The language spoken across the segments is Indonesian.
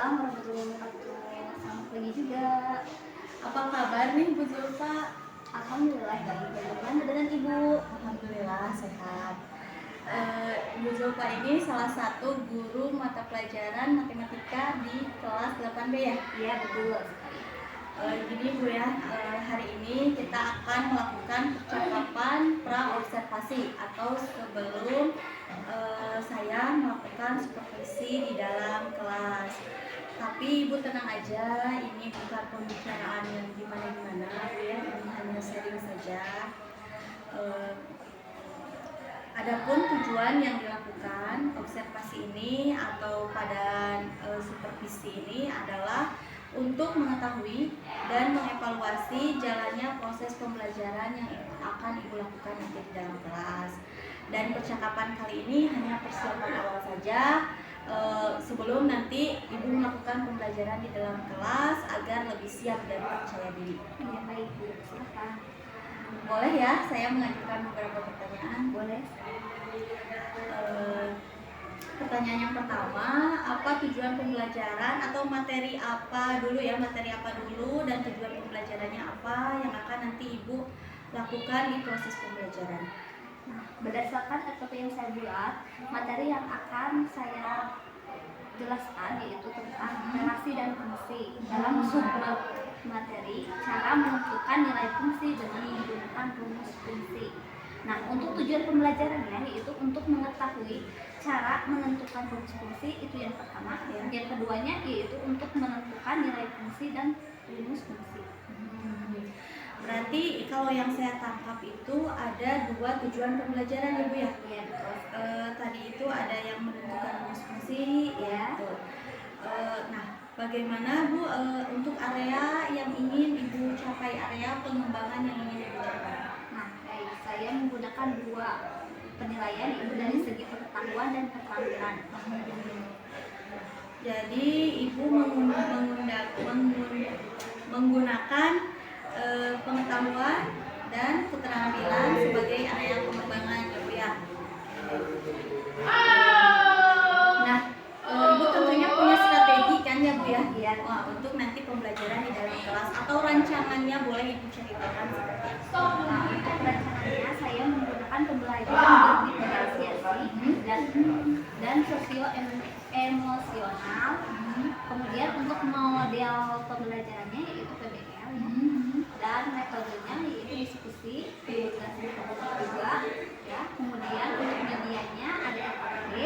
Waalaikumsalam warahmatullahi wabarakatuh. Selamat pagi juga. Apa kabar nih Bu Zulfa? Alhamdulillah baik. Bagaimana dengan Ibu? Alhamdulillah sehat. Bu Zulfa ini salah satu guru mata pelajaran matematika di kelas 8B ya? Iya betul sekali. Gini Bu ya, hari ini kita akan melakukan percakapan pra-observasi atau sebelum saya melakukan supervisi di dalam kelas. Tapi Ibu tenang aja, ini bukan pembicaraan yang gimana-gimana Bu ya, ini hanya sharing saja. Adapun tujuan yang dilakukan observasi ini atau pada supervisi ini adalah untuk mengetahui dan mengevaluasi jalannya proses pembelajaran yang akan Ibu lakukan nanti di dalam kelas. Dan percakapan kali ini hanya persiapan awal saja sebelum nanti Ibu melakukan pembelajaran di dalam kelas agar lebih siap dan percaya diri. Ya baik Bu, silakan. Boleh ya, saya mengajukan beberapa pertanyaan. Boleh. Pertanyaan yang pertama, apa tujuan pembelajaran atau materi apa dulu ya, materi apa dulu dan tujuan pembelajarannya apa yang akan nanti Ibu lakukan di proses pembelajaran? Nah, berdasarkan SOP yang saya buat, materi yang akan saya jelaskan yaitu tentang relasi dan fungsi. Dalam subbab materi, cara menentukan nilai fungsi dengan menggunakan rumus fungsi. Nah, untuk tujuan pembelajarannya yaitu untuk mengetahui cara menentukan rumus fungsi, itu yang pertama. Yang keduanya yaitu untuk menentukan nilai fungsi dan rumus fungsi. Berarti kalau yang saya tangkap itu ada dua tujuan pembelajaran ya Bu ya? Iya betul. Tadi itu ada yang menentukan rumus fungsi ya. Nah, bagaimana Bu untuk area yang ingin Ibu capai, area pengembangan yang ingin Ibu capai? Nah, baik, saya menggunakan dua penilaian yaitu dari segi pengetahuan dan keterampilan. Jadi Ibu menggunakan pengetahuan dan keterampilan sebagai area pengembangan ya Bu ya. Nah, Ibu tentunya punya strategi kan ya Bu ya? Iya. Untuk nanti pembelajaran di dalam kelas atau rancangannya boleh Ibu ceritakan seperti itu. Nah, untuk rancangannya saya menggunakan pembelajaran berdiferensiasi dan sosio-emosional. Kemudian untuk model pembelajarannya yaitu PBL dan metodenya yaitu diskusi, juga ya. Kemudian untuk medianya ada LKPD,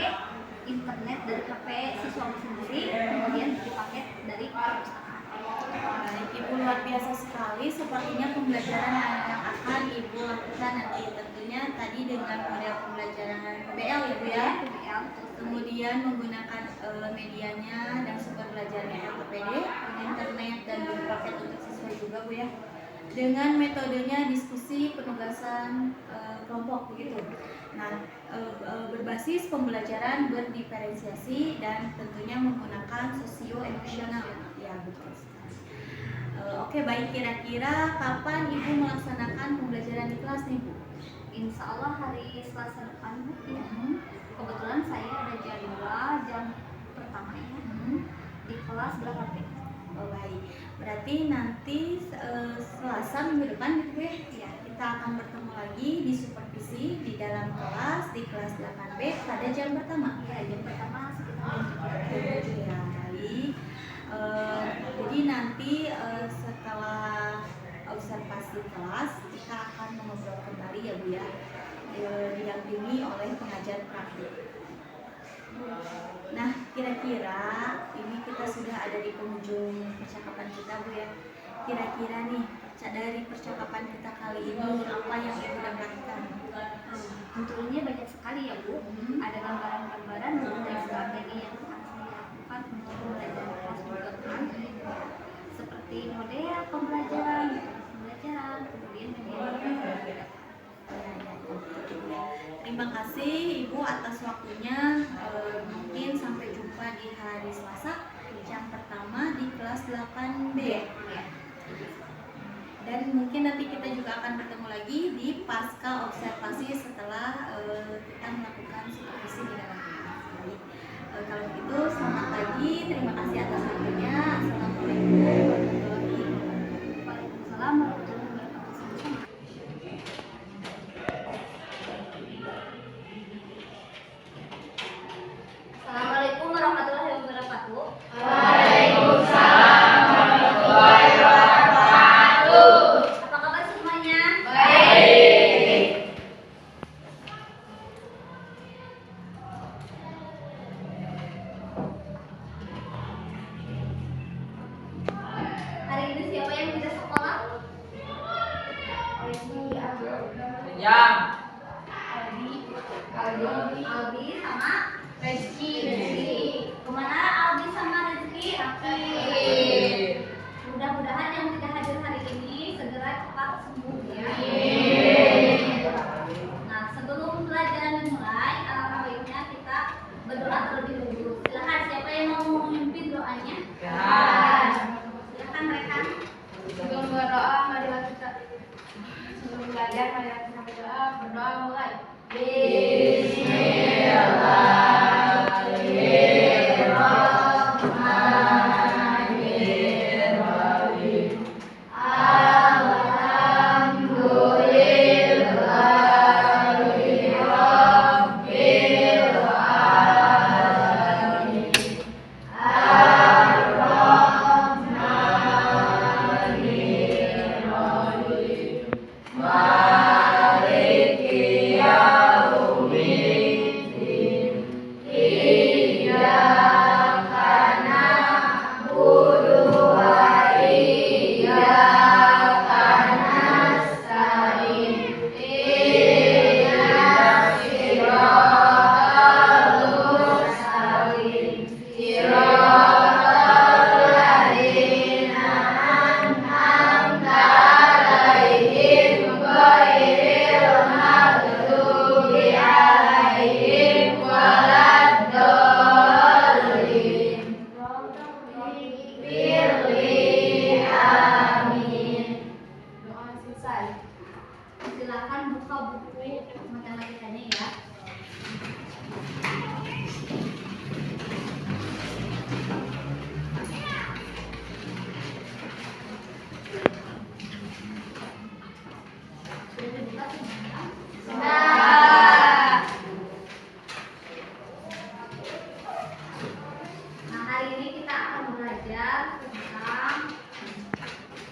internet dari HP siswa sendiri, kemudian dipaket dari perpustakaan. Baik, Ibu luar biasa sekali. Sepertinya pembelajaran yang akan Ibu lakukan nanti tentunya tadi dengan model pembelajaran PBL ya Bu ya. PBL, Kemudian menggunakan medianya dan sumber belajarnya LKPD, internet dan paket untuk siswa juga Bu ya. Dengan metodenya diskusi, penugasan kelompok begitu. Nah, berbasis pembelajaran berdiferensiasi dan tentunya menggunakan sosio-emosional ya betul sekali. Oke baik, kira-kira kapan Ibu melaksanakan pembelajaran di kelas nih Bu? Insya Allah hari Selasa depan ya. Kebetulan saya ada jadwal jam pertamanya di kelas berapa B? Oh baik, berarti nanti Selasa minggu depan gitu ya? Ya. Kita akan bertemu lagi di supervisi di dalam kelas di kelas 8B pada jam pertama. Ya, jam pertama sekitar Jam 7 ya, baik. Jadi nanti setelah observasi kelas kita akan mengobrol kembali ya Bu ya, didampingi oleh pengajar praktik. Nah, kira-kira ini kita sudah ada di penghujung percakapan kita Bu ya. Kira-kira nih dari percakapan kita kali ini apa yang Ibu dapatkan? Tentunya banyak sekali ya Bu. Ada gambaran-gambaran mengenai strategi yang akan saya lakukan untuk pembelajaran kelas juga kan. Seperti model pembelajaran, kemudian media. Terima kasih Ibu atas waktunya. Mungkin sampai jumpa di hari Selasa jam pertama di kelas 8B. Dan mungkin nanti kita juga akan bertemu lagi di pasca observasi setelah kita melakukan supervisi di dalam kelas. Kalau begitu, selamat pagi. Terima kasih atas Yang. Aldi sama Rezeki. Kemana Aldi sama Rezeki? Mudah-mudahan yang tidak hadir hari ini segera cepat sembuh ya. Nah, sebelum pelajaran dimulai, alangkah baiknya kita berdoa terlebih dahulu. Silakan siapa yang mau memimpin doanya? Silakan mereka. Sebelum berdoa, marilah kita sebelum belajar, marilah kita berdoa. Berdoa mulai. Silakan buka buku matematikanya ya. Sudah dibuka semua? Nah, hari ini kita akan belajar tentang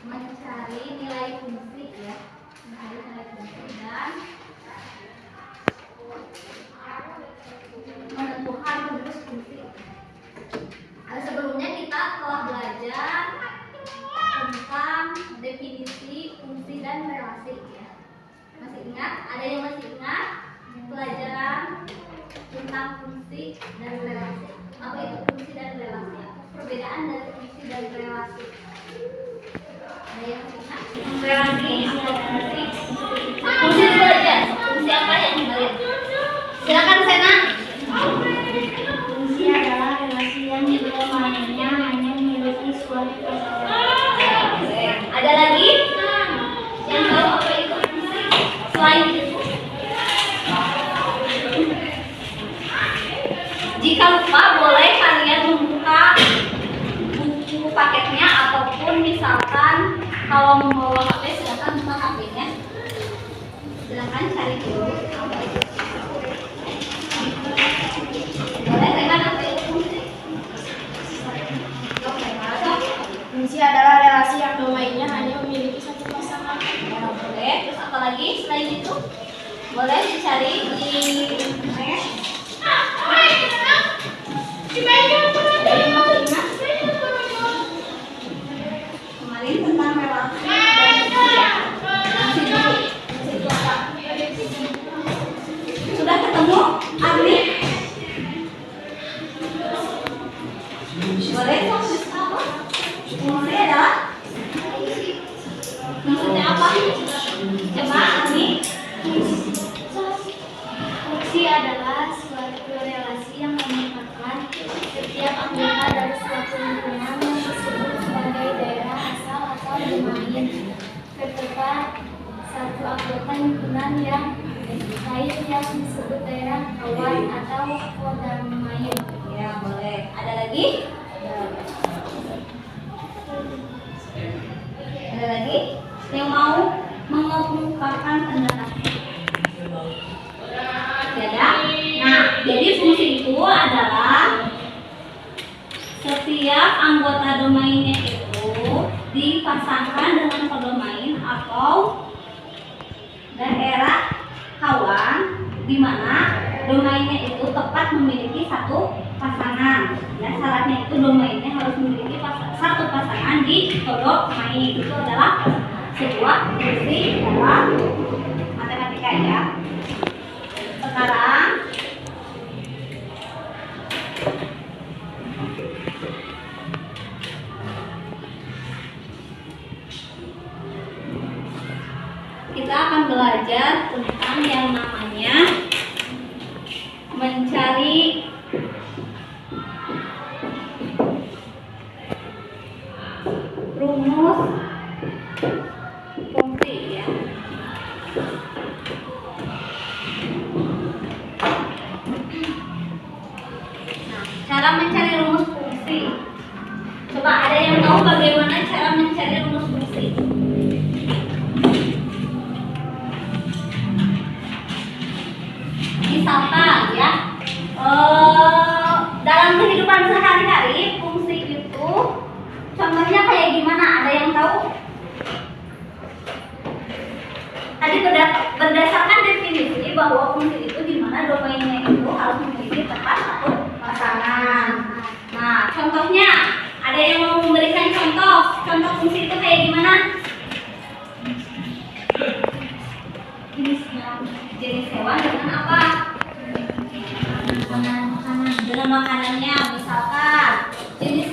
mencari nilai fungsi ya. Mencari nilai fungsi dan menentukan rumus fungsi. Sebelumnya kita telah belajar tentang definisi fungsi dan relasi ya. Masih ingat? Ada yang masih ingat pelajaran tentang fungsi dan relasi? Apa itu fungsi dan relasi? Apa perbedaan dari fungsi dan relasi? Ada yang masih ingat? Relasi atau fungsi? Fungsi belajar. Fungsi apa yang dibalik? Silakan Sena. Fungsi adalah relasi yang domainnya hanya memiliki suatu pasangan. Ada lagi yang tahu apa itu fungsi? Selain itu, jika lupa boleh kalian membuka buku paketnya ataupun misalkan kalau membawa HP silakan buka HP-nya. Silakan cari dulu apa itu. Boleh Rehan apa itu fungsi? Fungsi adalah relasi yang domainnya hanya memiliki satu pasangan. Ya, boleh. Terus apa lagi selain itu? Boleh dicari di mes. Ada yang mau ingat? Kemarin tentang relasi dan fungsi dulu. Fungsi itu apa? Sudah ketemu? Arni? Boleh tulis apa? Fungsi adalah fungsinya apa? Coba Arni. Fungsi adalah suatu relasi yang menyebabkan setiap anggota dari suatu lingkungan yang disebut sebagai daerah asal atau domain terdapat satu anggota lingkungan yang lain yang disebut daerah kawan atau kodomain. Ya, boleh. Ada lagi? Ada lagi yang mau mengungkapkan pendapat? Tidak. Nah, jadi fungsi itu adalah setiap anggota domainnya itu dipasangkan dengan kodomain atau daerah kawan di mana domainnya itu tepat memiliki satu pasangan. Ya, syaratnya itu domainnya harus memiliki satu pasangan di kodomain. Itu adalah sebuah fungsi dalam matematika matematika ya. Sekarang kita akan belajar tentang yang namanya mencari rumus fungsi ya. Nah, cara mencari rumus fungsi. Coba ada yang tahu bagaimana cara mencari rumus fungsi? Misalkan ya, dalam kehidupan sehari-hari fungsi itu contohnya kayak gimana? Ada yang tahu? Tadi berdasarkan definisi bahwa fungsi itu di mana domainnya itu harus memiliki tepat satu pasangan. Nah, contohnya ada yang mau memberikan contoh? Contoh fungsi itu kayak gimana? Jenis hewan dengan apa? Dengan makanannya. Misalkan jenis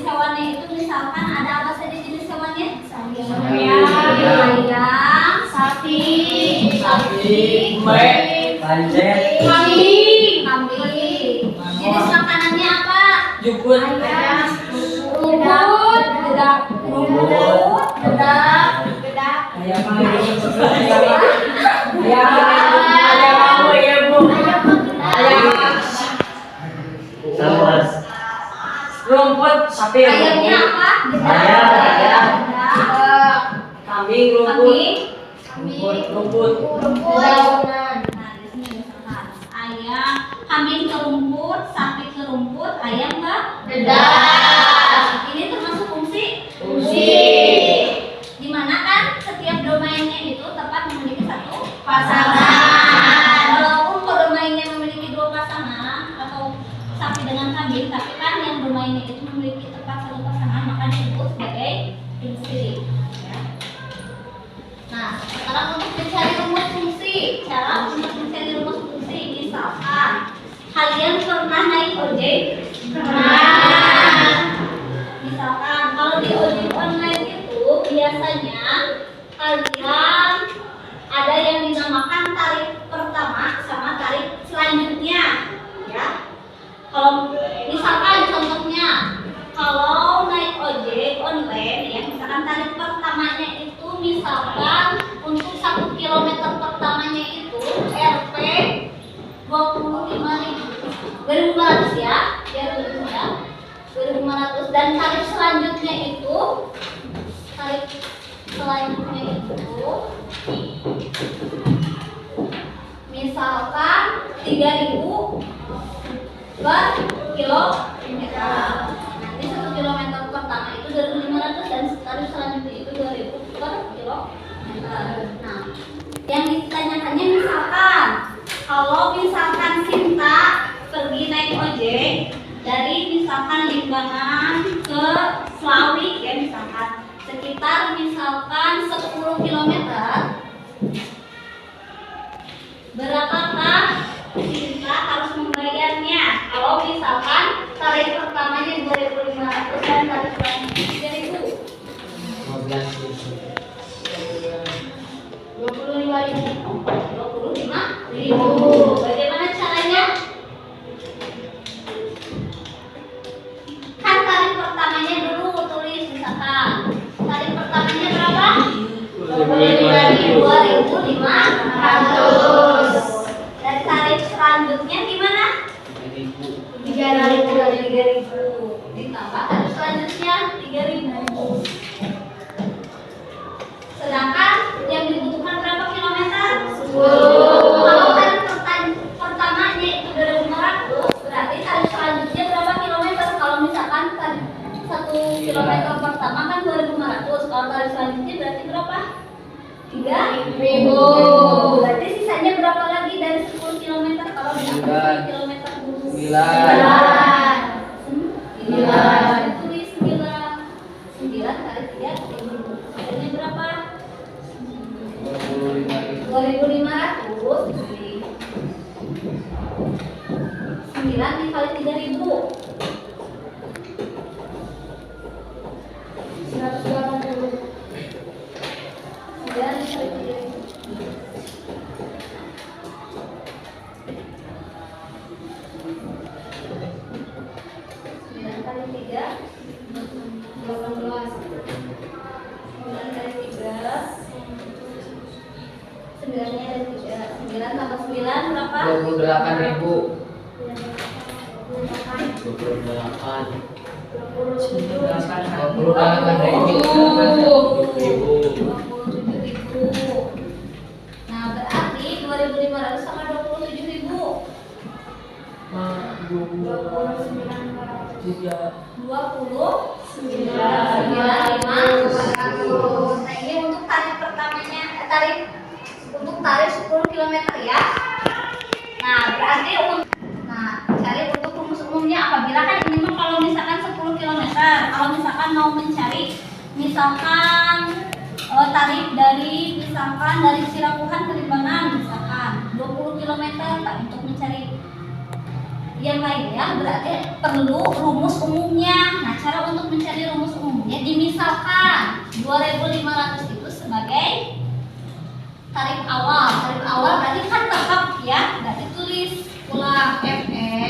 hewannya itu misalkan ada apa saja jenis hewannya? Ayam, sapi, kambing. Jenis makanannya apa? Rumput sapi. Ayamnya apa? Ayam. Kambing rumput. Nah, di sini misalkan ayam, kambing ke rumput, sapi ke rumput, ayam ke dedak. Ini termasuk fungsi. Di mana kan setiap domainnya itu tepat memiliki satu pasangan. Walaupun domainnya memiliki dua pasangan atau sapi dengan kambing, tapi kan yang domainnya itu memiliki tepat satu pasangan, maka disebut sebagai fungsi. Ya. Nah, sekarang untuk mencari rumus fungsi, cara untuk mencari rumus fungsi, misalkan kalian pernah naik ojek? Pernah. Misalkan kalau di ojek online itu biasanya kalian ada yang dinamakan tarif pertama sama tarif selanjutnya, ya. Kalau misalkan contohnya, kalau naik ojek online ya, misalkan tarif pertamanya itu misalkan untuk 1 kilometer pertamanya itu Rp 25.000 ya, biar lebih ya, 2.500. Dan tarif selanjutnya itu misalkan 3.000 per kilometer. Nanti 1 kilometer pertama itu 2.500 dan tarif selanjutnya itu 2.000 per kilometer. Nah, yang ditanyakannya misalkan kalau misalkan Sinta pergi naik ojek dari misalkan Limbangan ke Slawi ya, misalkan sekitar misalkan 10 kilometer, berapakah Sinta harus membayarnya? Kalau misalkan tarif pertamanya 2.500 dan tarif selanjutnya 3.000. 25.000. Bagaimana caranya? Kan tarif pertamanya dulu tulis misalkan. Tarif pertamanya berapa? 2.500. Dan tarif selanjutnya gimana? 3.000. Ditambah tarif selanjutnya 3.000. Sedangkan yang dibutuhkan berapa kilometer? 10. Kalau tarif pertamanya itu 2.500, berarti tarif selanjutnya berapa kilometer? Kalau misalkan tarif 1 kilometer pertama kan 2.500, kalau tarif selanjutnya berarti berapa? 3.000. Berarti sisanya berapa lagi dari 10 kilometer? Kalau bisa 10 kilometer dulu. 9. Tulis 9 kali 3. Sisanya berapa? 25.000. 2.500 9 dikali 3.000 180. 9 dikali 3.000 9 kali 3 18 9 kali 3 9 nya ada 3 9 tambah 9 berapa? 28.000. 27.000. Nah, berarti 2.500 sama 27.000. 29.500. Nah, ini untuk tarif pertamanya, untuk tarif 10 km ya. Nah, berarti cari untuk rumus umumnya apabila kan ini mah kalau misalkan 10 km, kalau misalkan mau mencari misalkan tarif dari Sirakuhan ke Limbangan misalkan 20 km untuk mencari yang lainnya berarti perlu rumus umumnya. Nah, cara untuk mencari rumus umumnya dimisalkan 2.500 itu sebagai tarif awal. Tarif awal berarti kan tetap ya, berarti tulis ulang FE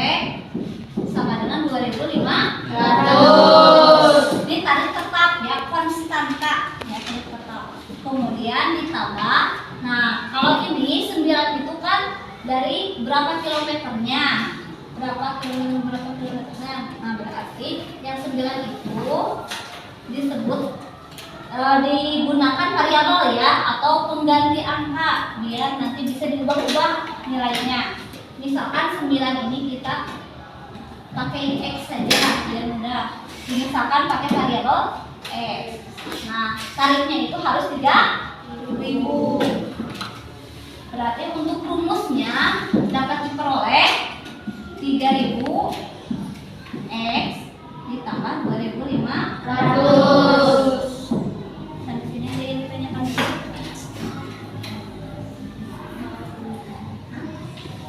sama dengan 2.500. Ini tarif tetap ya, konstanta ya, tarif tetap. Kemudian ditambah. Nah, kalau ini 9 itu kan dari berapa kilometernya? Berapa kilometernya? Nah, berarti yang 9 itu disebut digunakan variabel ya atau pengganti angka biar nanti bisa diubah-ubah nilainya. Misalkan 9 ini kita pakai X saja biar mudah. Misalkan pakai variabel X. Nah, tarifnya itu harus 3.000. Berarti untuk rumusnya dapat diperoleh 3.000 X ditambah 2.500. Sampai sini ada yang ditanyakan?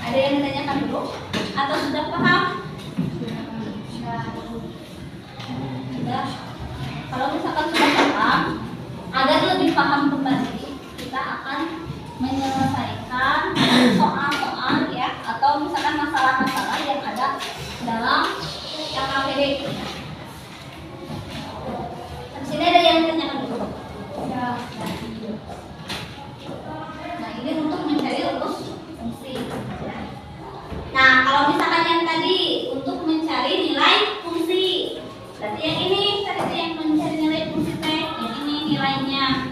Ada yang ditanyakan dulu? Atau sudah paham? Sudah. Kalau misalkan sudah paham, agar lebih paham kembali, kita akan menyelesaikan soal-soal ya, atau misalkan masalah-masalah yang ada dalam LKPD. Di sini ada yang ditanyakan dulu. Nah, ini untuk mencari rumus fungsi. Nah, kalau misalkan yang tadi untuk mencari nilai fungsi, berarti yang ini tadi yang mencari nilai fungsi teh, yang ini nilainya.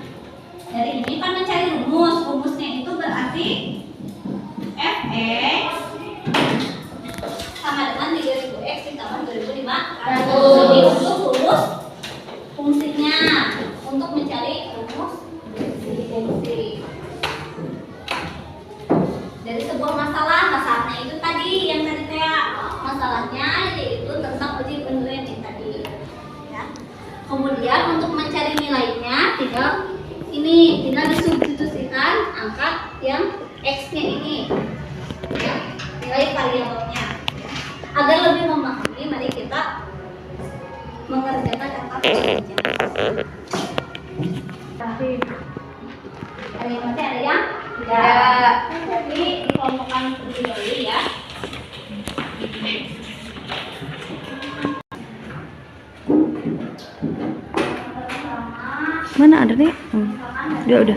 Dari ini kan mencari rumusnya itu berarti Fx sama dengan 3.000x ditambah 2.500. Jadi untuk rumus fungsinya, untuk mencari rumus fungsi dari sebuah masalahnya itu tadi yang tadi masalahnya yaitu tentang uji penilaian yang tadi ya. Kemudian untuk mencari nilainya tinggal disubstitusikan angka yang X-nya ini ya, nilai variabelnya ya. Agar lebih memahami, mari kita mengerjakan angka saja. Tapi ada yang masih ada yang tidak. Jadi dikelompokkan terlebih dahulu ya. Mana ada nih? Udah.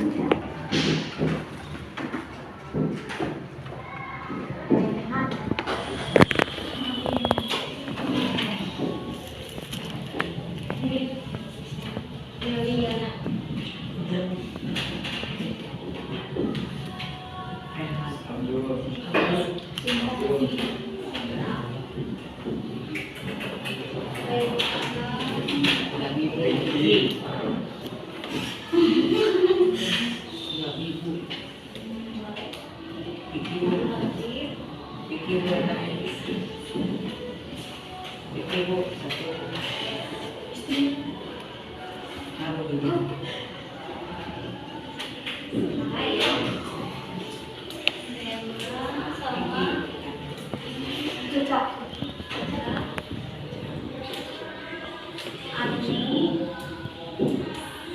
Agni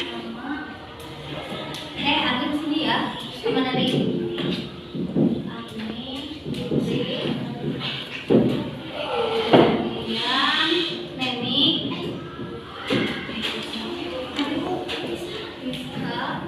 sama Agni di sini ya, sama dari Agni, Putri, kemudian Neni, Rizka,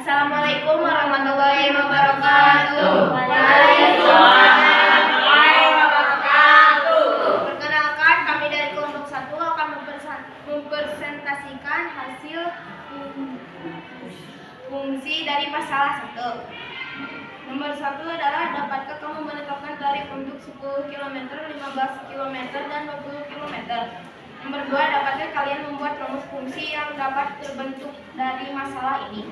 Assalamualaikum warahmatullahi wabarakatuh. Perkenalkan, kami dari kelompok 1 akan mempresentasikan hasil fungsi dari masalah 1. Nomor 1 adalah dapatkah kamu menetapkan tarif untuk 10 km, 15 km, dan 20 km? Nomor 2, dapatkah kalian membuat rumus fungsi yang dapat terbentuk dari masalah ini?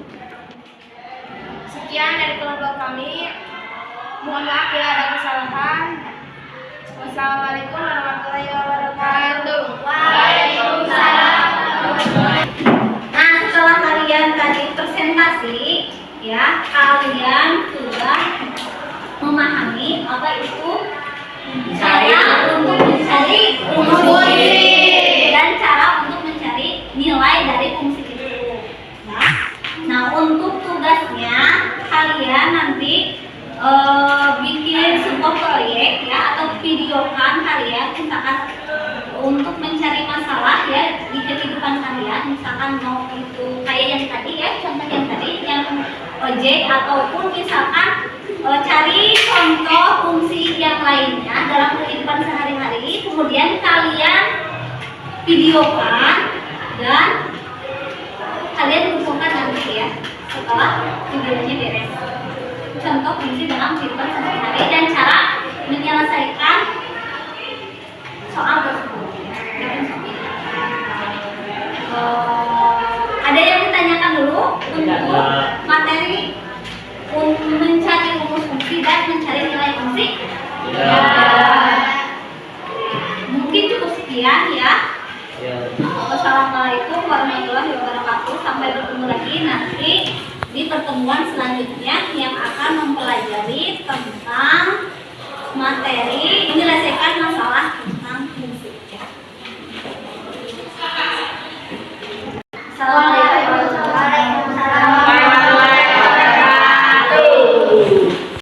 Sekian dari kelompok kami. Mohon maaf bila ada kesalahan. Wassalamualaikum warahmatullahi wabarakatuh. Waalaikumsalam. Nah, setelah kalian tadi presentasi, ya, kalian sudah memahami apa itu cara untuk mencari fungsi dan cara untuk mencari nilai dari fungsi itu. Nah, untuk tugasnya kalian nanti bikin sebuah proyek ya, atau videokan kalian misalkan untuk mencari masalah ya di kehidupan kalian, misalkan mau itu kayak yang tadi ya, contoh yang tadi yang ojek, ataupun misalkan cari contoh fungsi yang lainnya dalam kehidupan sehari-hari, kemudian kalian videokan dan kalian kumpulkan nanti ya setelah videonya beres, contoh fungsi dalam kehidupan sehari-hari dan cara menyelesaikan soal tersebut. Ada yang ditanyakan dulu untuk materi mencari rumus fungsi dan mencari nilai fungsi? Ya. Mungkin cukup sekian ya. Wassalamualaikum warahmatullahi wabarakatuh. Sampai bertemu lagi nanti di pertemuan selanjutnya yang akan mempelajari tentang materi menyelesaikan masalah tentang fungsi. Assalamualaikum.